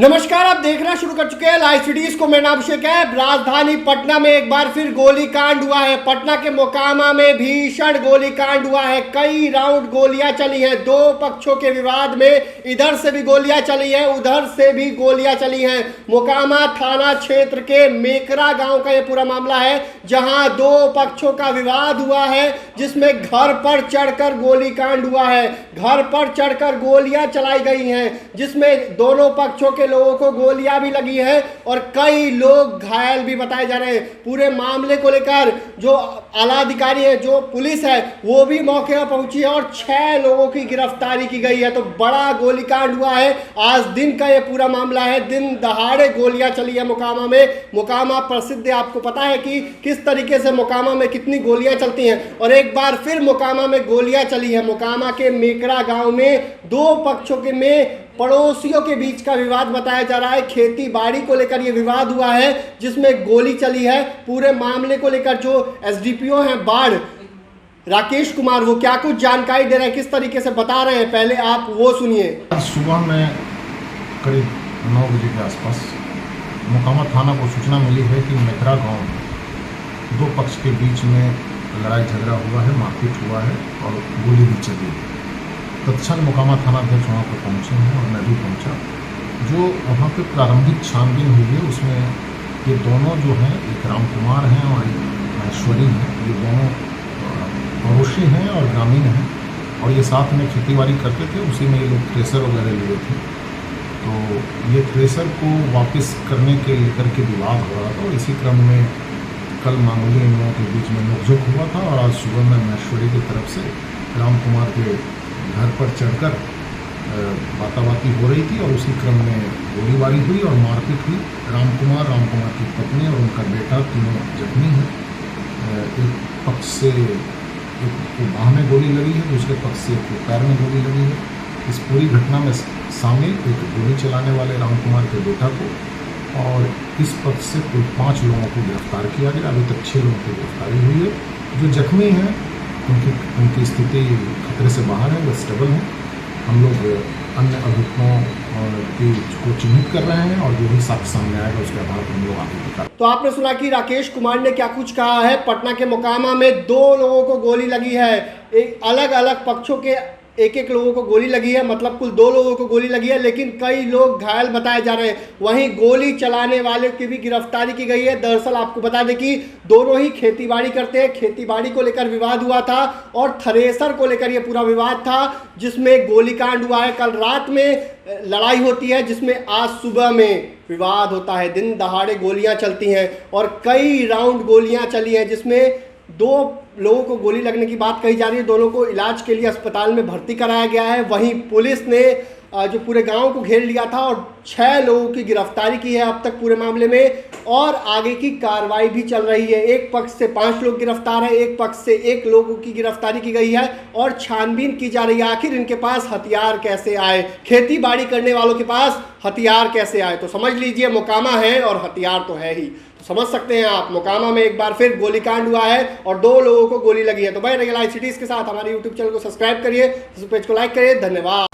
नमस्कार, आप देखना शुरू कर चुके हैं लाइव सिटीज को। मेरा नाम अभिषेक है। राजधानी पटना में एक बार फिर गोलीकांड हुआ है। पटना के मोकामा में भीषण गोलीकांड हुआ है। कई राउंड गोलियां चली हैं। दो पक्षों के विवाद में इधर से भी गोलियां चली हैं, उधर से भी गोलियां चली हैं। मोकामा थाना क्षेत्र के मेकरा गांव का यह पूरा मामला है, जहां दो पक्षों का विवाद हुआ है, जिसमें घर पर चढ़कर गोलीकांड हुआ है। घर पर चढ़कर गोलियां चलाई गई हैं, जिसमें दोनों पक्षों के लोगों को गोलियां भी लगी है और कई लोग घायल भी बताए जा रहे हैं। पूरे मामले को लेकर जो आला अधिकारी है, जो पुलिस है, वो भी मौके पर पहुंची है और 6 लोगों की गिरफ्तारी की गई है। तो बड़ा गोलीकांड हुआ है। आज दिन का ये पूरा मामला है। दिन दहाड़े गोलियां चली है मोकामा में। मोकामा प्रसिद्ध है, आपको पता है कि किस तरीके से मोकामा में कितनी गोलियां चलती हैं। और एक बार फिर मोकामा में गोलियां चली है। मोकामा के मेकरा गांव में दो पक्षों के में पड़ोसियों के बीच का विवाद बताया जा रहा है। खेती बाड़ी को लेकर यह विवाद हुआ है, जिसमें गोली चली है। पूरे मामले को लेकर जो एसडीपीओ हैं बाढ़, राकेश कुमार, वो क्या कुछ जानकारी दे रहे हैं, किस तरीके से बता रहे हैं, पहले आप वो सुनिए। सुबह में करीब 9 बजे के आसपास मोकामा थाना को सूचना मिली है कि मेकरा गांव में दो पक्ष के बीच में लड़ाई झगड़ा हुआ है, मारपीट हुआ है और गोली भी चली है। तत्क्षण मोकामा थानाध्यक्ष वहाँ पर पहुँचे हैं और मैं भी पहुँचा। जो वहाँ पे प्रारंभिक छानबीन हुई है, उसमें ये दोनों जो हैं, एक राम कुमार हैं और एक महेश्वरी हैं, ये दोनों पड़ोसी हैं और ग्रामीण हैं और ये साथ में खेतीबाड़ी करते थे। उसी में ये लोग थ्रेसर वगैरह लिए थे। तो ये थ्रेसर को वापस करने के लेकर के विवाद हो रहा था और इसी क्रम में कल मामूली इन लोगों के बीच में नोकझोंक हुआ था और आज सुबह में महेश्वरी की तरफ से राम कुमार के घर पर चढ़कर बाताबाती हो रही थी और उसी क्रम में गोलीबारी हुई और मारपीट हुई। राम कुमार की पत्नी और उनका बेटा तीनों जख्मी हैं। एक पक्ष से एक को बाह में गोली लगी है, दूसरे पक्ष से एक को पैर में गोली लगी है। इस पूरी घटना में शामिल एक गोली चलाने वाले राम कुमार के बेटा को और इस पक्ष से कुल 5 लोगों को गिरफ्तार किया गया। अभी तक 6 लोगों की गिरफ्तारी हुई है। जो जख्मी हैं उनकी स्थिति खतरे से बाहर है, वो स्टेबल है। हम लोग अन्य अभियुक्तों को चिन्हित कर रहे हैं और जो भी साक्ष्य सामने आएगा उसके आधार पर हम लोग आगे दिखा। तो आपने सुना कि राकेश कुमार ने क्या कुछ कहा है। पटना के मोकामा में 2 लोगों को गोली लगी है। एक अलग अलग पक्षों के एक लोगों को गोली लगी है, मतलब कुल 2 लोगों को गोली लगी है, लेकिन कई लोग घायल बताए जा रहे हैं। वहीं गोली चलाने वाले की भी गिरफ्तारी की गई है। दरअसल आपको बता दें कि दोनों ही खेतीबाड़ी करते हैं। खेतीबाड़ी को लेकर विवाद हुआ था और थ्रेसर को लेकर यह पूरा विवाद था, जिसमें गोलीकांड हुआ है। कल रात में लड़ाई होती है, जिसमें आज सुबह में विवाद होता है। दिन दहाड़े गोलियां चलती हैं और कई राउंड गोलियां चली हैं, जिसमें 2 लोगों को गोली लगने की बात कही जा रही है। दोनों को इलाज के लिए अस्पताल में भर्ती कराया गया है। वहीं पुलिस ने जो पूरे गांव को घेर लिया था और 6 लोगों की गिरफ्तारी की है अब तक पूरे मामले में, और आगे की कार्रवाई भी चल रही है। एक पक्ष से 5 लोग गिरफ्तार है, एक पक्ष से 1 लोगों की गिरफ्तारी की गई है और छानबीन की जा रही है। आखिर इनके पास हथियार कैसे आए, खेती बाड़ी करने वालों के पास हथियार कैसे आए। तो समझ लीजिए मोकामा है और हथियार तो है ही। तो समझ सकते हैं आप, मोकामा में एक बार फिर गोलीकांड हुआ है और 2 लोगों को गोली लगी है। तो भाई लाइव सिटीज के साथ हमारे यूट्यूब चैनल को सब्सक्राइब करिए, इस पेज को लाइक करिए। धन्यवाद।